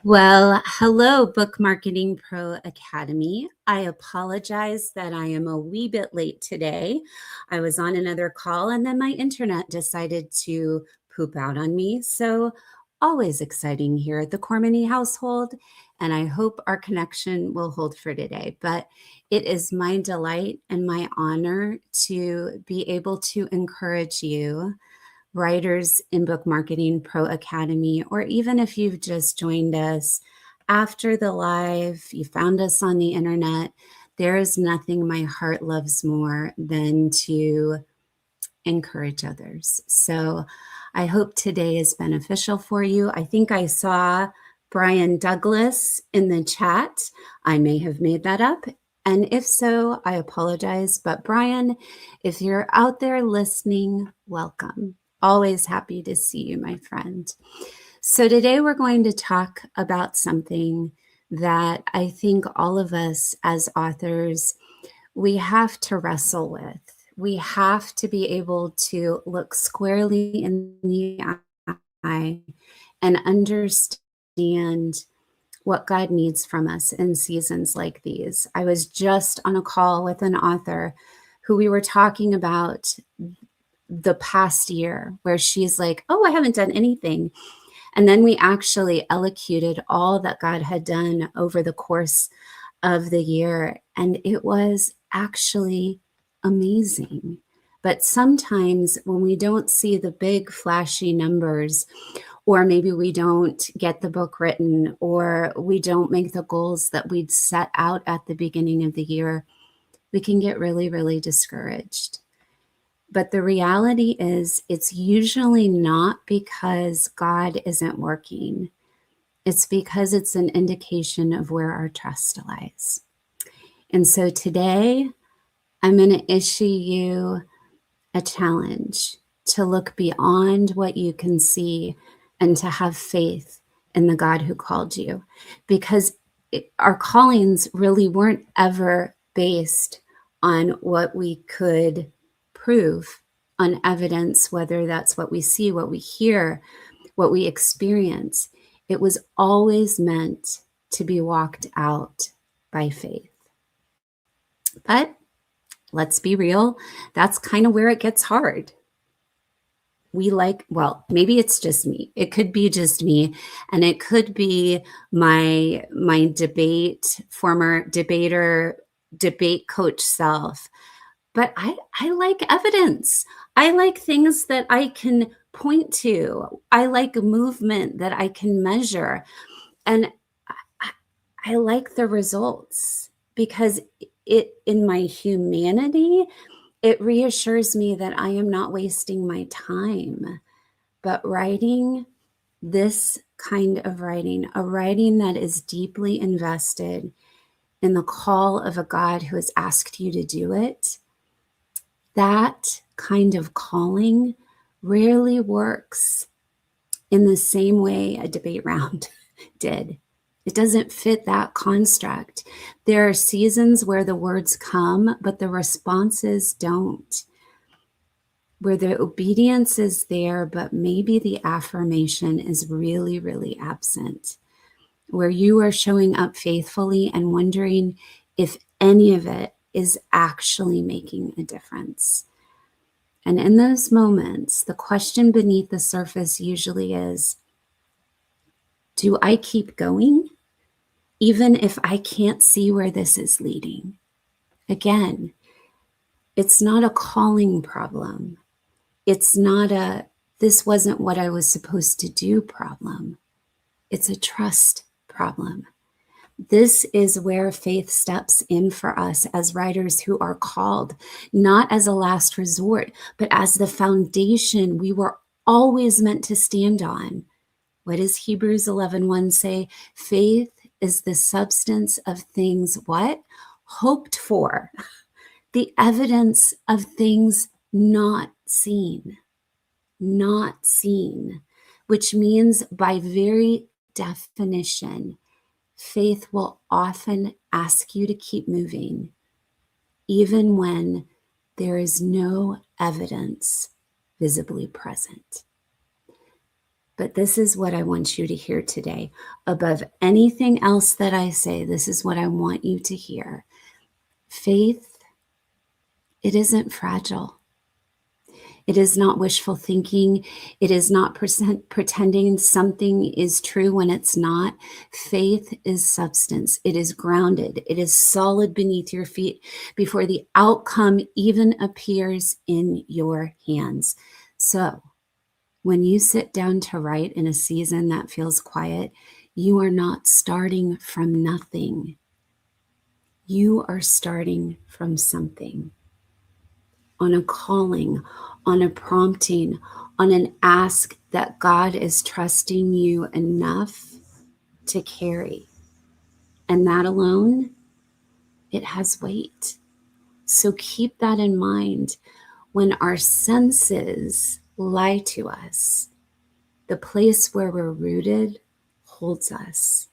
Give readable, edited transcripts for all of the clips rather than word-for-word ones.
Well, hello, Book Marketing Pro Academy. I apologize that I am a wee bit late today. I was on another call and then my internet decided to poop out on me. So, always exciting here at the Cormany household. And I hope our connection will hold for today. But it is my delight and my honor to be able to encourage you writers in Book Marketing Pro Academy, or even if you've just joined us after the live, you found us on the internet, there is nothing my heart loves more than to encourage others. So I hope today is beneficial for you. I think I saw Brian Douglas in the chat. I may have made that up. And if so, I apologize. But Brian, if you're out there listening, welcome. Always happy to see you, my friend. So today we're going to talk about something that I think all of us as authors, we have to wrestle with. We have to be able to look squarely in the eye and understand what God needs from us in seasons like these. I was just on a call with an author who we were talking about the past year, where she's like, oh, I haven't done anything. And then we actually elocuted all that God had done over the course of the year. And it was actually amazing. But sometimes when we don't see the big flashy numbers, or maybe we don't get the book written, or we don't make the goals that we'd set out at the beginning of the year, we can get really, really discouraged. But the reality is, it's usually not because God isn't working. It's because it's an indication of where our trust lies. And so today, I'm going to issue you a challenge to look beyond what you can see and to have faith in the God who called you. Because our callings really weren't ever based on what we could prove on evidence, whether that's what we see, what we hear, what we experience. It was always meant to be walked out by faith. But let's be real, that's kind of where it gets hard. Well, maybe it's just me. It could be just me, and it could be my former debater, debate coach self. But I like evidence. I like things that I can point to. I like movement that I can measure. And I like the results because in my humanity, it reassures me that I am not wasting my time, but writing this kind of writing, a writing that is deeply invested in the call of a God who has asked you to do it, that kind of calling rarely works in the same way a debate round did. It doesn't fit that construct. There are seasons where the words come, but the responses don't. Where the obedience is there, but maybe the affirmation is really, really absent. Where you are showing up faithfully and wondering if any of it is actually making a difference. And in those moments, the question beneath the surface usually is, do I keep going, even if I can't see where this is leading? Again, it's not a calling problem. It's not this wasn't what I was supposed to do problem. It's a trust problem. This is where faith steps in for us as writers who are called, not as a last resort, but as the foundation we were always meant to stand on. What does Hebrews 11:1 say? Faith is the substance of things what? Hoped for. The evidence of things not seen. Not seen, which means by very definition, faith will often ask you to keep moving, even when there is no evidence visibly present. But this is what I want you to hear today. Above anything else that I say, this is what I want you to hear. Faith, it isn't fragile. It is not wishful thinking. It is not pretending something is true when it's not. Faith is substance. It is grounded. It is solid beneath your feet before the outcome even appears in your hands. So when you sit down to write in a season that feels quiet, you are not starting from nothing. You are starting from something. On a calling, on a prompting, on an ask that God is trusting you enough to carry. And that alone, it has weight. So keep that in mind when our senses lie to us. The place where we're rooted holds us.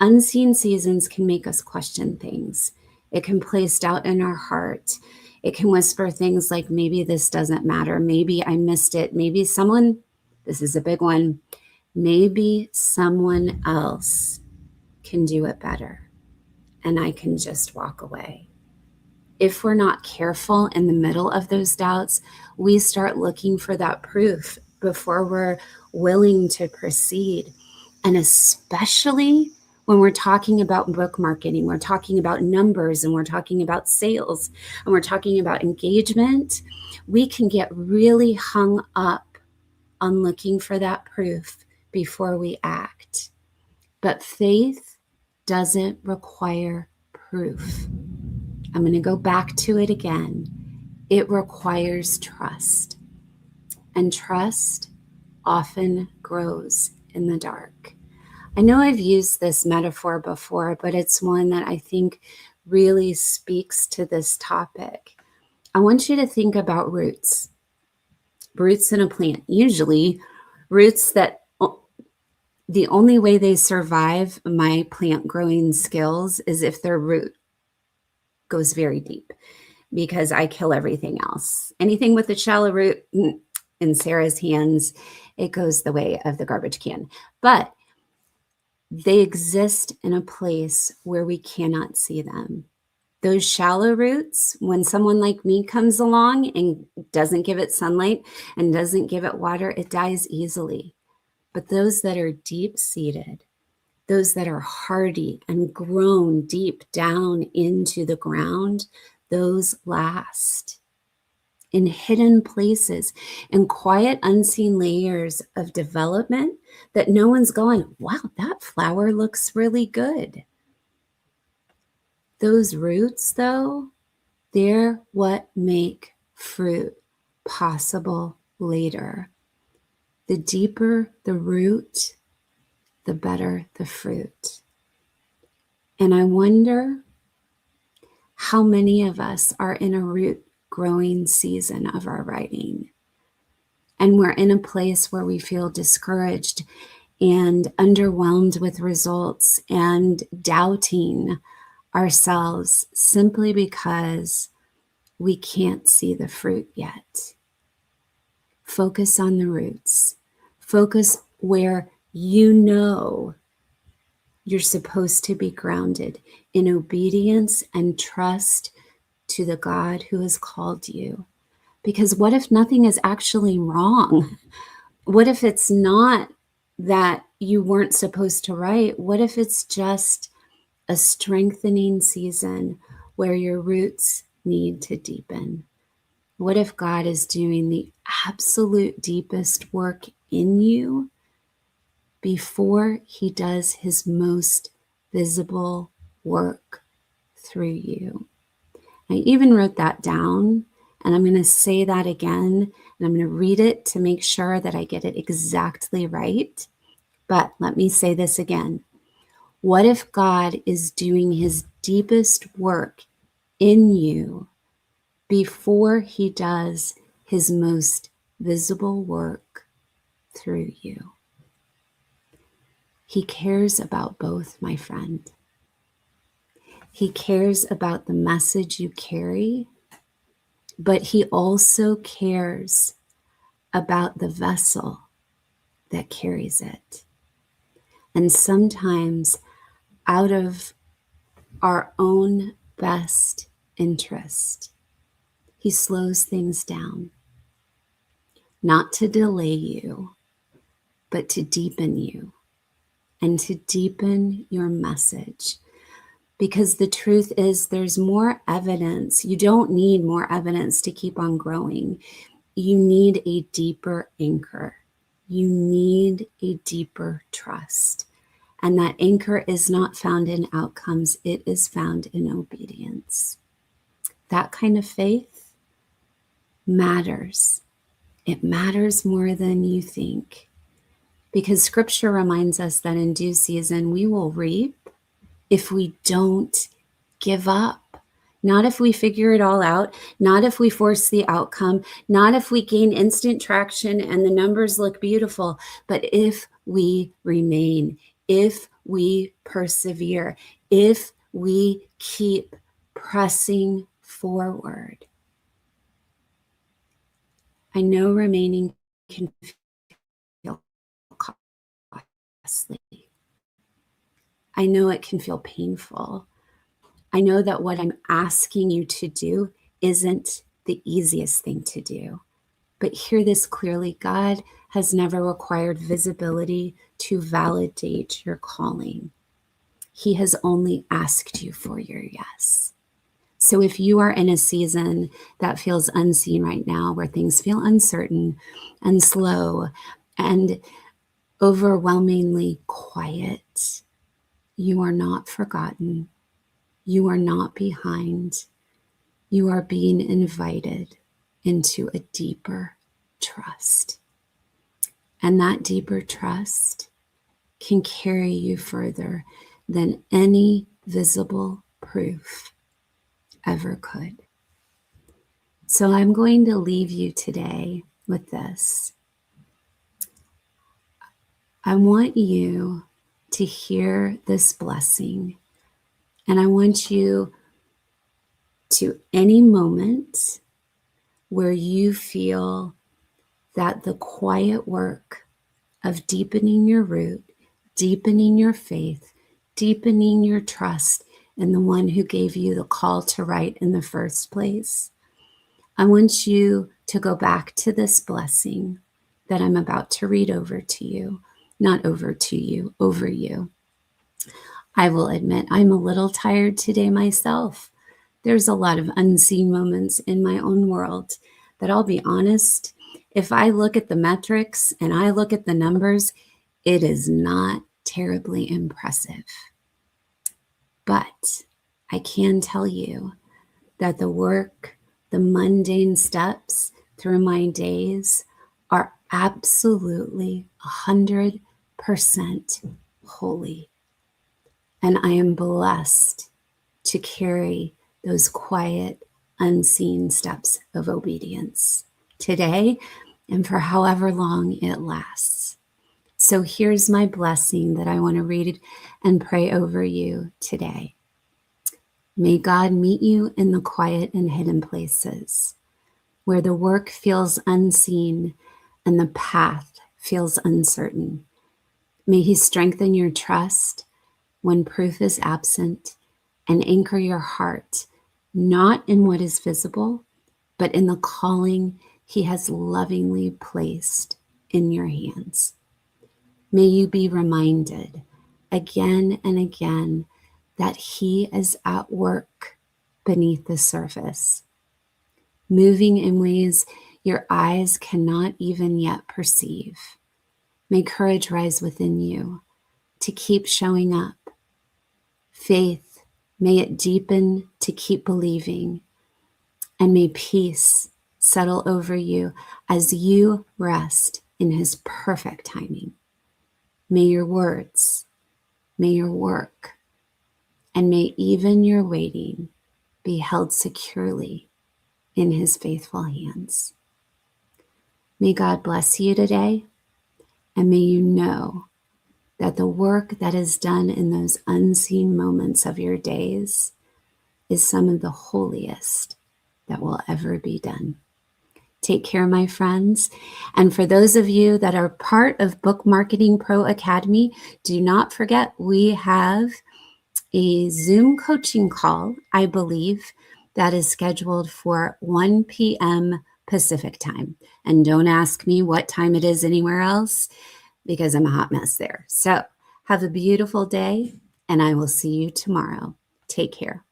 Unseen seasons can make us question things. It can place doubt in our heart. It can whisper things like, maybe this doesn't matter. Maybe I missed it. Maybe someone, this is a big one, maybe someone else can do it better and I can just walk away. If we're not careful in the middle of those doubts, we start looking for that proof before we're willing to proceed. And especially when we're talking about book marketing, we're talking about numbers and we're talking about sales and we're talking about engagement, we can get really hung up on looking for that proof before we act. But faith doesn't require proof. I'm going to go back to it again. It requires trust. And trust often grows in the dark. I know I've used this metaphor before, but it's one that I think really speaks to this topic. I want you to think about roots. Roots in a plant. Usually roots that the only way they survive my plant growing skills is if their root goes very deep, because I kill everything else. Anything with a shallow root, in Sarah's hands, it goes the way of the garbage can. But they exist in a place where we cannot see them. Those shallow roots, when someone like me comes along and doesn't give it sunlight and doesn't give it water, it dies easily. But those that are deep-seated, those that are hardy and grown deep down into the ground, those last. In hidden places, in quiet, unseen layers of development that no one's going, wow, that flower looks really good. Those roots, though, they're what make fruit possible later. The deeper the root, the better the fruit. And I wonder how many of us are in a root growing season of our writing. And we're in a place where we feel discouraged and underwhelmed with results and doubting ourselves simply because we can't see the fruit yet. Focus on the roots. Focus where you know you're supposed to be grounded in obedience and trust to the God who has called you. Because what if nothing is actually wrong? What if it's not that you weren't supposed to write? What if it's just a strengthening season where your roots need to deepen? What if God is doing the absolute deepest work in you before he does his most visible work through you? I even wrote that down, and I'm going to say that again, and I'm going to read it to make sure that I get it exactly right. But let me say this again. What if God is doing his deepest work in you before he does his most visible work through you? He cares about both, my friend. He cares about the message you carry, but he also cares about the vessel that carries it. And sometimes, out of our own best interest, he slows things down, not to delay you, but to deepen you and to deepen your message. Because the truth is, there's more evidence. You don't need more evidence to keep on growing. You need a deeper anchor. You need a deeper trust. And that anchor is not found in outcomes, it is found in obedience. That kind of faith matters. It matters more than you think. Because scripture reminds us that in due season we will reap if we don't give up. Not if we figure it all out, not if we force the outcome, not if we gain instant traction and the numbers look beautiful, but if we remain, if we persevere, if we keep pressing forward. I know remaining can feel costly. I know it can feel painful. I know that what I'm asking you to do isn't the easiest thing to do. But hear this clearly. God has never required visibility to validate your calling. He has only asked you for your yes. So if you are in a season that feels unseen right now, where things feel uncertain and slow and overwhelmingly quiet, you are not forgotten. You are not behind. You are being invited into a deeper trust. And that deeper trust can carry you further than any visible proof ever could. So I'm going to leave you today with this. I want you to hear this blessing, and I want you to, any moment where you feel that the quiet work of deepening your root, deepening your faith, deepening your trust in the one who gave you the call to write in the first place, I want you to go back to this blessing that I'm about to read over to you. Not over to you, over you. I will admit I'm a little tired today myself. There's a lot of unseen moments in my own world that, I'll be honest, if I look at the metrics and I look at the numbers, it is not terribly impressive. But I can tell you that the work, the mundane steps through my days are absolutely 100% holy. And I am blessed to carry those quiet, unseen steps of obedience today and for however long it lasts. So here's my blessing that I want to read and pray over you today. May God meet you in the quiet and hidden places where the work feels unseen and the path feels uncertain. May He strengthen your trust when proof is absent and anchor your heart not in what is visible, but in the calling He has lovingly placed in your hands. May you be reminded again and again that He is at work beneath the surface, moving in ways your eyes cannot even yet perceive. May courage rise within you to keep showing up. Faith, may it deepen to keep believing. And may peace settle over you as you rest in His perfect timing. May your words, may your work, and may even your waiting be held securely in His faithful hands. May God bless you today, and may you know that the work that is done in those unseen moments of your days is some of the holiest that will ever be done. Take care, my friends. And for those of you that are part of Book Marketing Pro Academy, do not forget we have a Zoom coaching call, I believe, that is scheduled for 1 p.m. Pacific time. And don't ask me what time it is anywhere else because I'm a hot mess there. So have a beautiful day, and I will see you tomorrow. Take care.